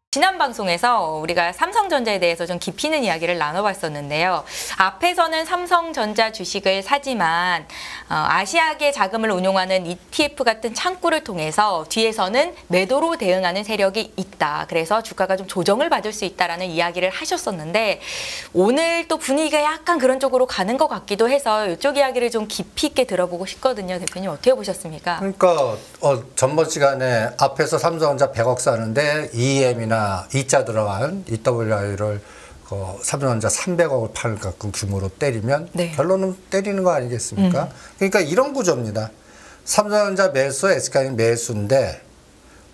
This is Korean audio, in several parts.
지난 방송에서 우리가 삼성전자에 대해서 좀 깊이 있는 이야기를 나눠봤었는데요. 앞에서는 삼성전자 주식을 사지만 아시아계 자금을 운용하는 ETF 같은 창구를 통해서 뒤에서는 매도로 대응하는 세력이 있다. 그래서 주가가 좀 조정을 받을 수 있다라는 이야기를 하셨었는데 오늘 또 분위기가 약간 그런 쪽으로 가는 것 같기도 해서 이쪽 이야기를 좀 깊이 있게 들어보고 싶거든요. 대표님 어떻게 보셨습니까? 그러니까 전번 시간에 앞에서 삼성전자 100억 사는데 EM이나 이자 들어간 EWI를 삼성전자 300억을 팔 같은 규모로 때리면 네. 결론은 때리는 거 아니겠습니까? 그러니까 이런 구조입니다. 삼성전자 매수, SK하이닉스 매수인데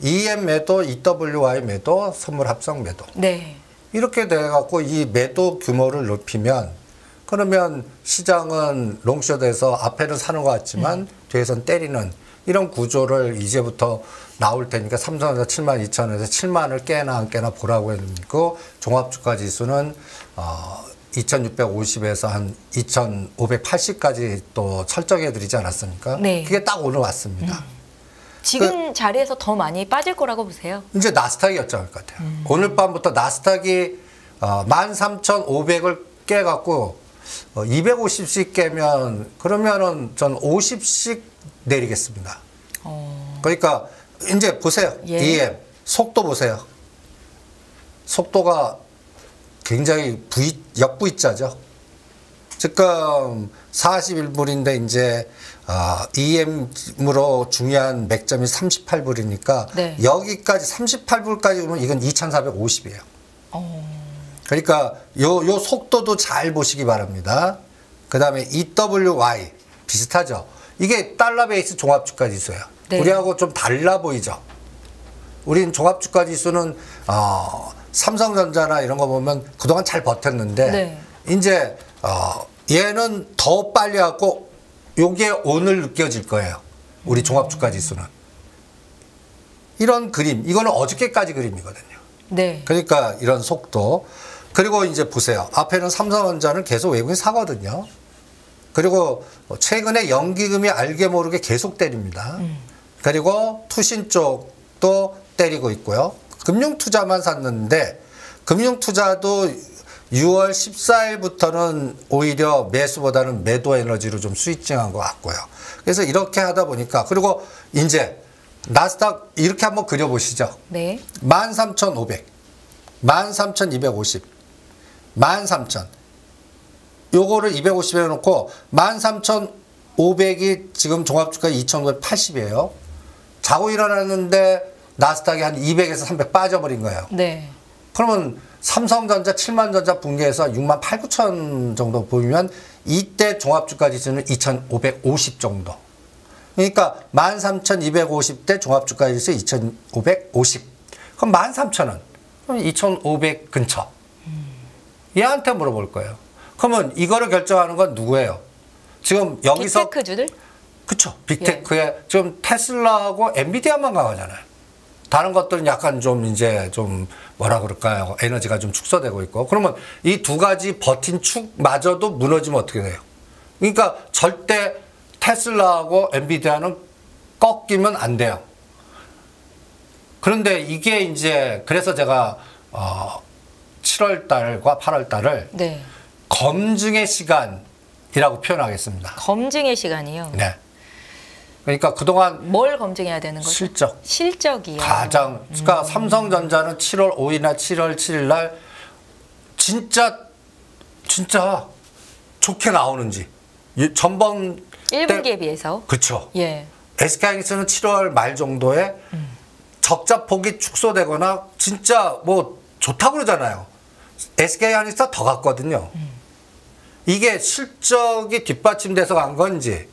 EM 매도, EWI 매도, 선물 합성 매도. 네. 이렇게 돼갖고 이 매도 규모를 높이면 그러면 시장은 롱숏에서 앞에는 사는 것 같지만 뒤에서는 때리는 이런 구조를 이제부터 나올 테니까 삼성전자 72,000원에서 7만을 깨나 안 깨나 보라고 했고 종합주가 지수는 2,650에서 한 2,580까지 또 설정해 드리지 않았습니까? 네. 그게 딱 오늘 왔습니다. 지금 자리에서 더 많이 빠질 거라고 보세요? 이제 나스닥이 결정할 것 같아요. 오늘 밤부터 나스닥이 13,500을 깨갖고 250씩 깨면 그러면은 전 50씩 내리겠습니다. 그러니까 이제 보세요. 예. EM 속도 보세요. 속도가 굉장히 역V자죠. 지금 41불인데 이제 EM으로 중요한 맥점이 38불이니까 네. 여기까지 38불까지 오면 이건 2,450이에요. 그러니까 요 속도도 잘 보시기 바랍니다. 그 다음에 EWY 비슷하죠. 이게 달러 베이스 종합주가 지수예요. 네. 우리하고 좀 달라 보이죠. 우린 종합주가 지수는 삼성전자나 이런 거 보면 그동안 잘 버텼는데 네. 이제 얘는 더 빨리 갖고 요게 오늘 느껴질 거예요. 우리 종합주가 지수는. 이런 그림, 이거는 어저께까지 그림이거든요. 네. 그러니까 이런 속도. 그리고 이제 보세요. 앞에는 삼성전자는 계속 외국인 사거든요. 그리고 최근에 연기금이 알게 모르게 계속 때립니다. 그리고 투신 쪽도 때리고 있고요. 금융투자만 샀는데 금융투자도 6월 14일부터는 오히려 매수보다는 매도 에너지로 좀 스위칭한 것 같고요. 그래서 이렇게 하다 보니까 그리고 이제 나스닥 이렇게 한번 그려보시죠. 네. 13,500, 13,250, 13,000. 요거를 250에 놓고 13,500이 지금 종합주가 2,980이에요. 자고 일어났는데 나스닥이 한 200에서 300 빠져버린 거예요. 네. 그러면 삼성전자 7만전자 붕괴해서 6만 8, 9천 정도 보이면 이때 종합주가 지수는 2,550 정도. 그러니까 13,250대 종합주가 지수 2,550. 그럼 13,000원. 그럼 2,500 근처. 얘한테 물어볼 거예요. 그러면 이거를 결정하는 건 누구예요? 지금 여기서 빅테크주들? 그쵸. 빅테크에 지금 테슬라하고 엔비디아만 강하잖아요. 다른 것들은 약간 좀 이제 좀 뭐라 그럴까요? 에너지가 좀 축소되고 있고. 그러면 이 두 가지 버틴 축마저도 무너지면 어떻게 돼요? 그러니까 절대 테슬라하고 엔비디아는 꺾이면 안 돼요. 그런데 이게 이제 그래서 제가 7월 달과 8월 달을 네. 검증의 시간이라고 표현하겠습니다. 검증의 시간이요? 네. 그러니까 그동안 뭘 검증해야 되는 거죠? 실적. 실적이요. 가장 그러니까 삼성전자는 7월 5일이나 7월 7일 날 진짜 좋게 나오는지 전번 1분기에 비해서. 그렇죠. 예. SK하이닉스는 7월 말 정도에 적자 폭이 축소되거나 진짜 뭐 좋다고 그러잖아요. SK하이닉스가 더 갔거든요. 이게 실적이 뒷받침돼서 간 건지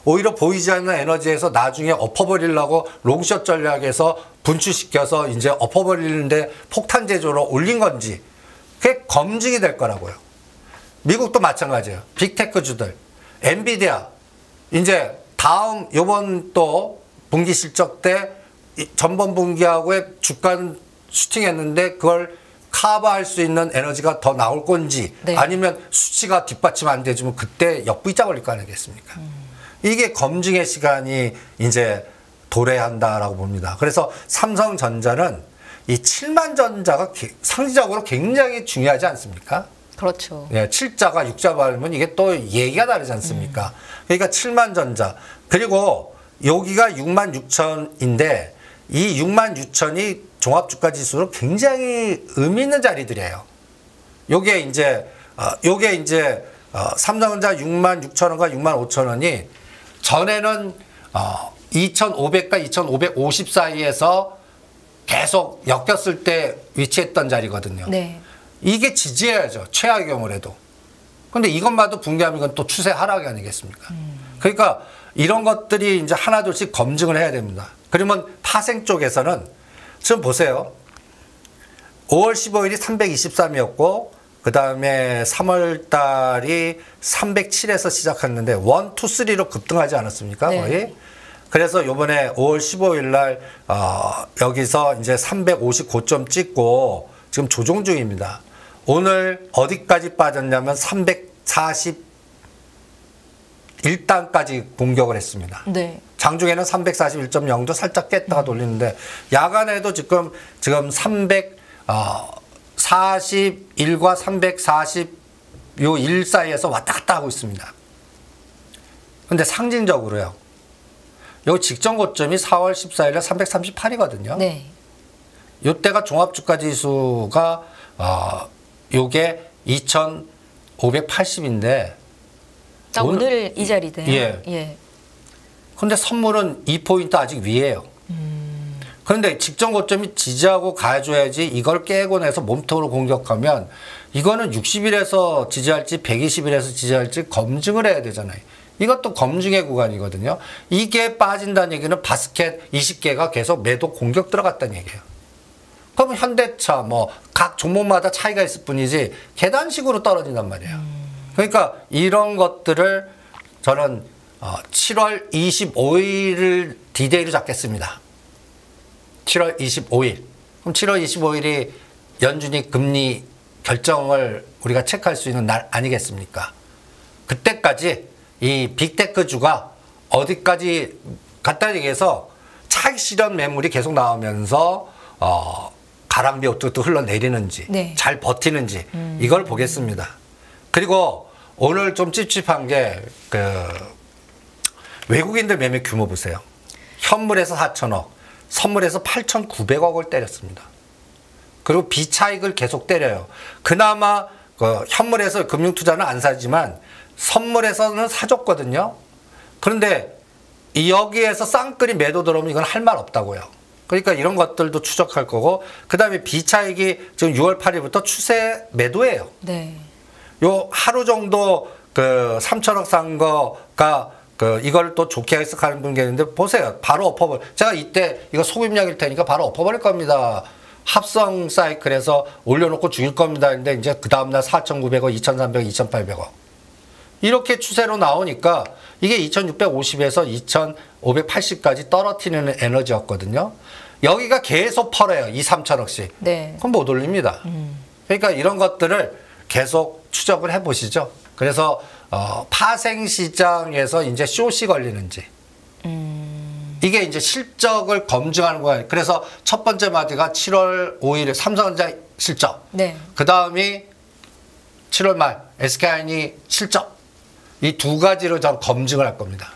오히려 보이지 않는 에너지에서 나중에 엎어버리려고 롱숏 전략에서 분출시켜서 이제 엎어버리는데 폭탄 제조로 올린 건지 그게 검증이 될 거라고요. 미국도 마찬가지예요. 빅테크주들, 엔비디아 이제 다음 요번 또 분기 실적 때 전번 분기하고의 주가는 슈팅했는데 그걸 커버할 수 있는 에너지가 더 나올 건지 네. 아니면 수치가 뒷받침 안 돼주면 그때 역V자 걸릴 거 아니겠습니까? 이게 검증의 시간이 이제 도래한다라고 봅니다. 그래서 삼성전자는 이 7만 전자가 상징적으로 굉장히 중요하지 않습니까? 그렇죠. 예, 7자가 6자 받으면 이게 또 얘기가 다르지 않습니까? 그러니까 7만 전자. 그리고 여기가 6만 6천인데 이 6만 6천이 종합주가 지수로 굉장히 의미 있는 자리들이에요. 요게 이제 삼성전자 6만 6천 원과 6만 5천 원이 전에는 2,500과 2,550 사이에서 계속 엮였을 때 위치했던 자리거든요. 네. 이게 지지해야죠. 최악의 경우라도. 근데 이것마저 붕괴하면 이건 또 추세 하락이 아니겠습니까? 그러니까 이런 것들이 이제 하나둘씩 검증을 해야 됩니다. 그러면 파생 쪽에서는 지금 보세요. 5월 15일이 323이었고 그 다음에 3월 달이 307에서 시작했는데 1, 2, 3로 급등하지 않았습니까? 네. 거의. 그래서 요번에 5월 15일 날 여기서 이제 350 고점 찍고 지금 조정 중입니다. 오늘 어디까지 빠졌냐면 341단까지 공격을 했습니다. 네. 장중에는 341.0도 살짝 깼다가 돌리는데 야간에도 지금 341과 340 요 일 사이에서 왔다 갔다 하고 있습니다. 근데 상징적으로요. 요 직전 고점이 4월 14일에 338이거든요. 네. 요때가 종합주가지수가 요게 2,580인데 오늘 이 자리네요. 예. 예. 근데 선물은 2포인트 아직 위에요. 그런데 직전 고점이 지지하고 가줘야지 이걸 깨고 내서 몸통으로 공격하면 이거는 60일에서 지지할지 120일에서 지지할지 검증을 해야 되잖아요. 이것도 검증의 구간이거든요. 이게 빠진다는 얘기는 바스켓 20개가 계속 매도 공격 들어갔다는 얘기예요. 그럼 현대차 뭐 각 종목마다 차이가 있을 뿐이지 계단식으로 떨어진단 말이에요. 그러니까 이런 것들을 저는 7월 25일을 디데이로 잡겠습니다. 7월 25일. 그럼 7월 25일이 연준이 금리 결정을 우리가 체크할 수 있는 날 아니겠습니까? 그때까지 이 빅테크주가 어디까지 갔다 얘기해서 차익 실현 매물이 계속 나오면서 가랑비 어떻게 흘러내리는지 네. 잘 버티는지 이걸 보겠습니다. 그리고 오늘 좀 찝찝한 게 외국인들 매매 규모 보세요. 현물에서 4천억, 선물에서 8,900억을 때렸습니다. 그리고 비차익을 계속 때려요. 그나마 현물에서 금융투자는 안 사지만 선물에서는 사줬거든요. 그런데 여기에서 쌍끌이 매도 들어오면 이건 할 말 없다고요. 그러니까 이런 것들도 추적할 거고 그 다음에 비차익이 지금 6월 8일부터 추세 매도예요. 네. 요 하루 정도 3천억 산 거가 이걸 또 좋게 해석하는 분 계는데 보세요. 바로 엎어버려. 제가 이때 이거 소비량일 테니까 바로 엎어버릴 겁니다. 합성 사이클에서 올려놓고 죽일 겁니다. 근데 이제 그 다음날 4,900억, 2,300억, 2,800억. 이렇게 추세로 나오니까 이게 2,650에서 2,580까지 떨어뜨리는 에너지였거든요. 여기가 계속 펄어요. 2, 3천억씩. 네. 그럼 못 올립니다. 그러니까 이런 것들을 계속 추적을 해보시죠. 그래서 파생 시장에서 이제 숏이 걸리는지 이게 이제 실적을 검증하는 거예요. 그래서 첫 번째 마디가 7월 5일 삼성전자 실적. 네. 그 다음이 7월 말 SK하이닉 실적. 이 두 가지로 전 검증을 할 겁니다.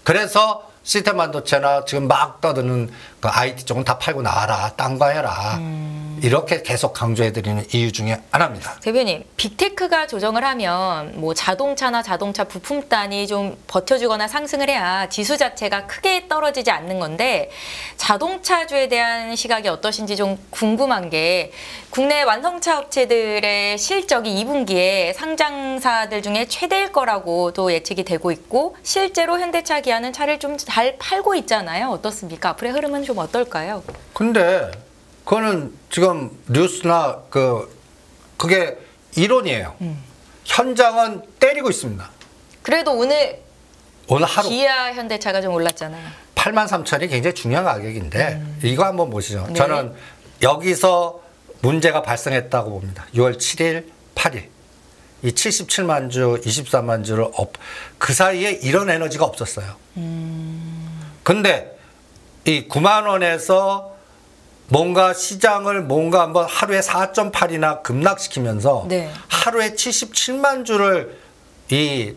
그래서 시스템 반도체나 지금 막 떠드는 그 IT 쪽은 다 팔고 나와라. 딴 거 해라. 이렇게 계속 강조해드리는 이유 중에 하나입니다. 대표님, 빅테크가 조정을 하면 뭐 자동차나 자동차 부품단이 좀 버텨주거나 상승을 해야 지수 자체가 크게 떨어지지 않는 건데 자동차주에 대한 시각이 어떠신지 좀 궁금한 게 국내 완성차 업체들의 실적이 2분기에 상장사들 중에 최대일 거라고 또 예측이 되고 있고 실제로 현대차, 기아는 차를 좀 잘 팔고 있잖아요. 어떻습니까? 앞으로의 흐름은 좀 어떨까요? 근데 그거는 지금 뉴스나 그게 이론이에요. 현장은 때리고 있습니다. 그래도 오늘 하루 기아, 현대차가 좀 올랐잖아요. 83,000이 굉장히 중요한 가격인데 이거 한번 보시죠. 네. 저는 여기서 문제가 발생했다고 봅니다. 6월 7일, 8일. 이 77만 주, 24만 주를 그 사이에 이런 에너지가 없었어요. 근데 이 9만 원에서 뭔가 시장을 뭔가 한번 하루에 4.8이나 급락시키면서 네. 하루에 77만 주를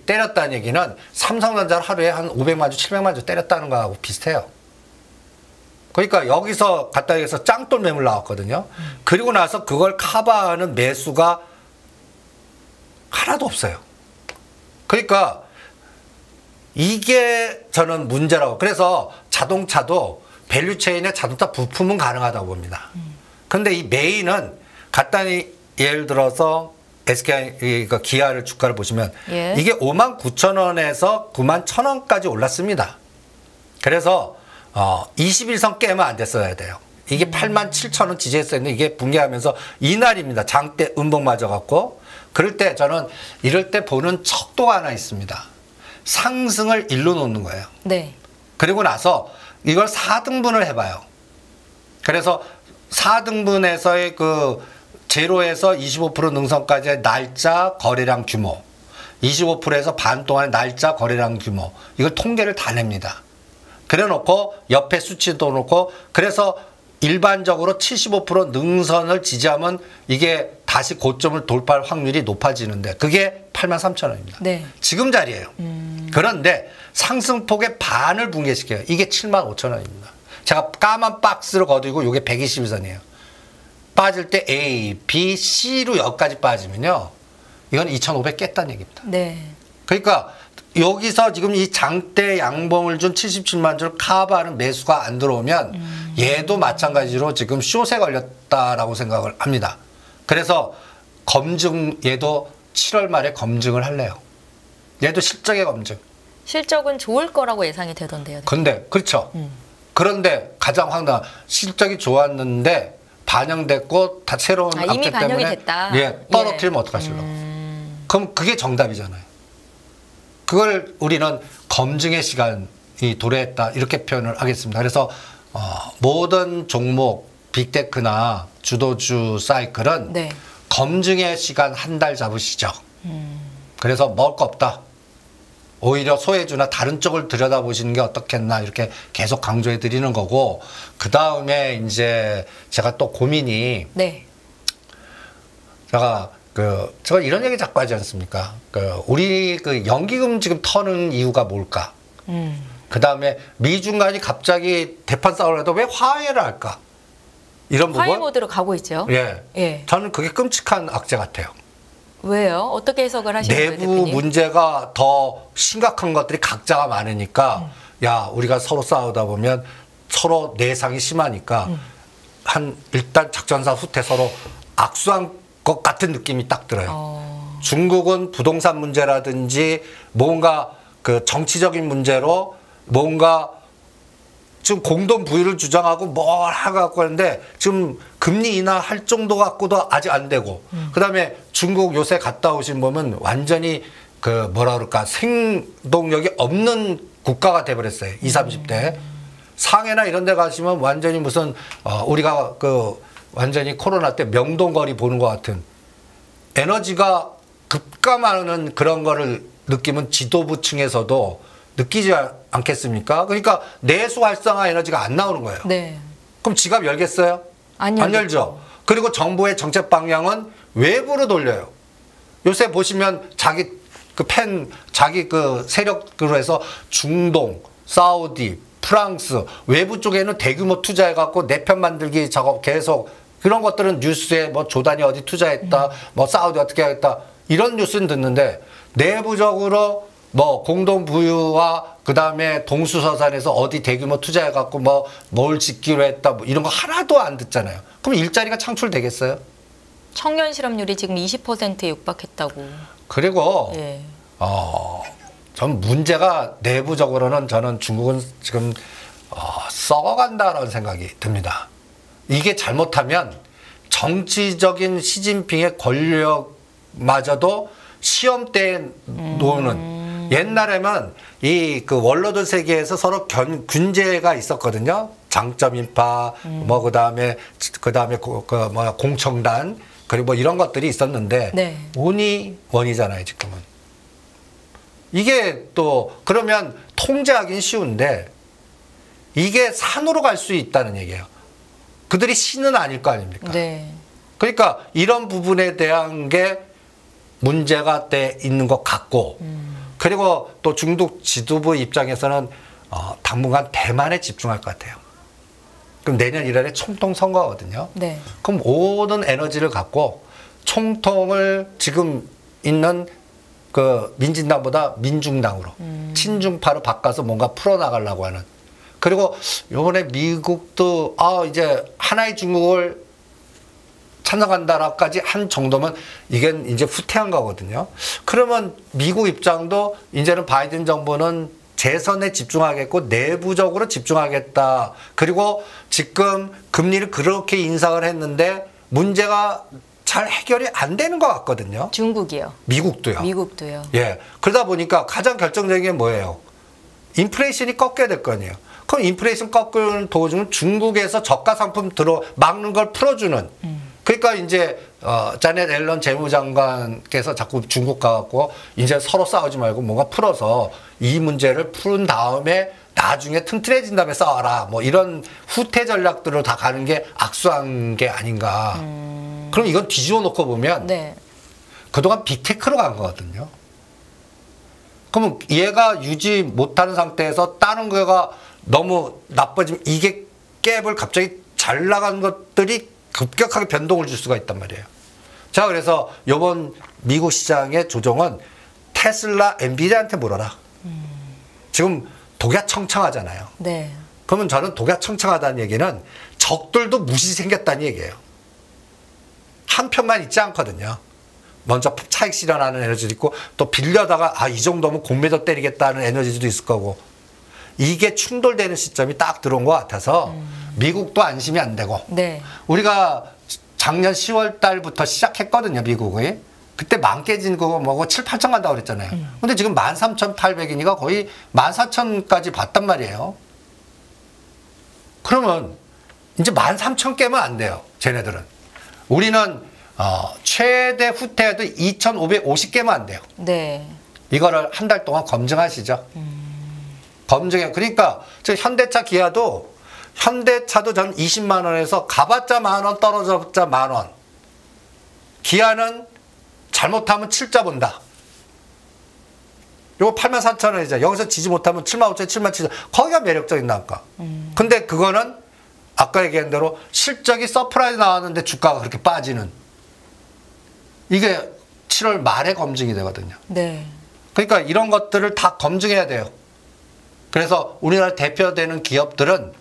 때렸다는 얘기는 삼성전자를 하루에 한 500만 주, 700만 주 때렸다는 거하고 비슷해요. 그러니까 여기서 갖다 해서 짱돌 매물 나왔거든요. 그리고 나서 그걸 커버하는 매수가 하나도 없어요. 그러니까 이게 저는 문제라고. 그래서 자동차도 밸류체인의 자동차 부품은 가능하다고 봅니다. 근데 이 메인은 간단히 예를 들어서 SK 기아를 주가를 보시면 예. 이게 59,000원에서 91,000원까지 올랐습니다. 그래서 21선 깨면 안 됐어야 돼요. 이게 87,000원 지지했었는데 이게 붕괴하면서 이날입니다. 장대 음봉 맞아갖고. 그럴 때 저는 이럴 때 보는 척도가 하나 있습니다. 상승을 일로 놓는 거예요. 네. 그리고 나서 이걸 4등분을 해봐요. 그래서 4등분에서의 그 제로에서 25% 능선까지의 날짜, 거래량 규모, 25%에서 반 동안의 날짜, 거래량 규모, 이걸 통계를 다 냅니다. 그래 놓고 옆에 수치도 놓고, 그래서 일반적으로 75% 능선을 지지하면 이게 다시 고점을 돌파할 확률이 높아지는데 그게 83,000원입니다. 네. 지금 자리예요. 그런데 상승폭의 반을 붕괴시켜요. 이게 75,000원입니다. 제가 까만 박스를 거두고 이게 121선이에요. 빠질 때 A, B, C로 여기까지 빠지면요. 이건 2,500 깼다는 얘기입니다. 네. 그러니까 여기서 지금 이 장대 양봉을 준 77만 주를 커버하는 매수가 안 들어오면 얘도 마찬가지로 지금 숏에 걸렸다라고 생각을 합니다. 그래서 얘도 7월 말에 검증을 할래요. 얘도 실적의 검증. 실적은 좋을 거라고 예상이 되던데요. 근데 그렇죠. 그런데 가장 황당한 실적이 좋았는데 반영됐고 다 새로운 이미 악재 반영이 때문에 됐다. 떨어뜨리면 어떡하실래요? 그럼 그게 정답이잖아요. 그걸 우리는 검증의 시간이 도래했다 이렇게 표현을 하겠습니다. 그래서 모든 종목 빅테크나 주도주 사이클은 네. 검증의 시간 한 달 잡으시죠. 그래서 먹을 거 없다. 오히려 소외주나 다른 쪽을 들여다보시는 게 어떻겠나 이렇게 계속 강조해 드리는 거고, 그 다음에 이제 제가 또 고민이, 네. 제가 이런 얘기 자꾸 하지 않습니까? 우리 연기금 지금 터는 이유가 뭘까? 그 다음에 미중 간이 갑자기 대판 싸움을 해도 왜 화해를 할까? 이런 부분. 화해 모드로 가고 있죠. 예. 예. 저는 그게 끔찍한 악재 같아요. 왜요? 어떻게 해석을 하시는 거예요, 내부 대표님? 문제가 더 심각한 것들이 각자가 많으니까 야, 우리가 서로 싸우다 보면 서로 내상이 심하니까 일단 작전사 후퇴 서로 악수한 것 같은 느낌이 딱 들어요. 중국은 부동산 문제라든지 뭔가 정치적인 문제로 뭔가 지금 공동 부유를 주장하고 뭘 하고 하는데 지금 금리 인하할 정도 갖고도 아직 안 되고, 그다음에 중국 요새 갔다 오신 보면 완전히 뭐라 그럴까 생동력이 없는 국가가 돼버렸어요. 20, 30대 상해나 이런 데 가시면 완전히 무슨 우리가 완전히 코로나 때 명동거리 보는 것 같은 에너지가 급감하는 그런 거를 느끼면 지도부층에서도 느끼지 않겠습니까? 그러니까 내수 활성화 에너지가 안 나오는 거예요. 네. 그럼 지갑 열겠어요? 안 열죠. 그리고 정부의 정책 방향은 외부로 돌려요. 요새 보시면 자기 세력으로 해서 중동, 사우디, 프랑스 외부 쪽에는 대규모 투자해갖고 내 편 만들기 작업 계속, 그런 것들은 뉴스에 뭐 조단이 어디 투자했다, 뭐 사우디 어떻게 하겠다 이런 뉴스는 듣는데 내부적으로 뭐 공동부유와 그 다음에 동수서산에서 어디 대규모 투자해갖고 뭘 짓기로 했다 뭐 이런 거 하나도 안 듣잖아요. 그럼 일자리가 창출되겠어요? 청년 실업률이 지금 20%에 육박했다고. 그리고 예. 전 문제가 내부적으로는 저는 중국은 지금 썩어간다라는 생각이 듭니다. 이게 잘못하면 정치적인 시진핑의 권력마저도 시험대에 놓는, 옛날에는 이 원로들 세계에서 서로 균제가 있었거든요. 장점인파, 그다음에 공청단, 그리고 뭐 이런 것들이 있었는데, 네. 원이잖아요, 지금은. 이게 또 그러면 통제하기는 쉬운데 이게 산으로 갈 수 있다는 얘기예요. 그들이 신은 아닐 거 아닙니까? 네. 그러니까 이런 부분에 대한 게 문제가 돼 있는 것 같고 그리고 또 중국 지도부 입장에서는 당분간 대만에 집중할 것 같아요. 그럼 내년 1월에 총통 선거거든요. 네. 그럼 모든 에너지를 갖고 총통을 지금 있는 그 민진당보다 민중당으로 친중파로 바꿔서 뭔가 풀어나가려고 하는. 그리고 요번에 미국도 이제 하나의 중국을 찬성한다라까지 한 정도면 이게 이제 후퇴한 거거든요. 그러면 미국 입장도 이제는 바이든 정부는 재선에 집중하겠고 내부적으로 집중하겠다. 그리고 지금 금리를 그렇게 인상을 했는데 문제가 잘 해결이 안 되는 것 같거든요. 중국이요. 미국도요. 미국도요. 예. 그러다 보니까 가장 결정적인 게 뭐예요? 인플레이션이 꺾여야 될 거 아니에요. 그럼 인플레이션 꺾는 도중은 중국에서 저가 상품 막는 걸 풀어주는. 그러니까 이제 자넷 앨런 재무장관께서 자꾸 중국 가갖고 이제 서로 싸우지 말고 뭔가 풀어서 이 문제를 푸른 다음에 나중에 튼튼해진 다음에 싸워라. 뭐 이런 후퇴 전략들로 다 가는 게 악수한 게 아닌가. 그럼 이건 뒤집어 놓고 보면 네. 그동안 빅테크로 간 거거든요. 그러면 얘가 유지 못하는 상태에서 다른 거가 너무 나빠지면 이게 갭을 갑자기 잘 나간 것들이 급격하게 변동을 줄 수가 있단 말이에요. 자, 그래서 이번 미국 시장의 조정은 테슬라, 엔비디아한테 물어라. 지금 독야청청하잖아요. 네. 그러면 저는 독야청청하다는 얘기는 적들도 무시 생겼다는 얘기예요. 한 편만 있지 않거든요. 먼저 차익 실현하는 에너지도 있고 또 빌려다가 이 정도면 공매도 때리겠다는 에너지도 있을 거고 이게 충돌되는 시점이 딱 들어온 것 같아서 미국도 안심이 안 되고 네. 우리가 작년 10월 달부터 시작했거든요. 미국이. 그때 만 깨진 거 뭐고 7, 8천 간다고 그랬잖아요. 근데 지금 13,800이니까 거의 14,000까지 봤단 말이에요. 그러면 이제 13,000 깨면 안 돼요. 쟤네들은. 우리는 최대 후퇴해도 2,550 깨면 안 돼요. 네. 이거를 한 달 동안 검증하시죠. 검증해. 그러니까 저 현대차 기아도 현대차도 전 20만 원에서 가봤자 만 원, 떨어졌자 만 원. 기아는 잘못하면 7자 본다. 요거 84,000원이죠. 여기서 지지 못하면 75,000원, 77,000원. 거기가 매력적인 단가. 근데 그거는 아까 얘기한 대로 실적이 서프라이즈 나왔는데 주가가 그렇게 빠지는. 이게 7월 말에 검증이 되거든요. 네. 그러니까 이런 것들을 다 검증해야 돼요. 그래서 우리나라 대표되는 기업들은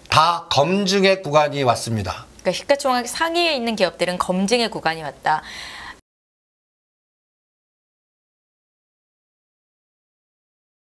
다 검증의 구간이 왔습니다. 그러니까 시가총액 상위에 있는 기업들은 검증의 구간이 왔다.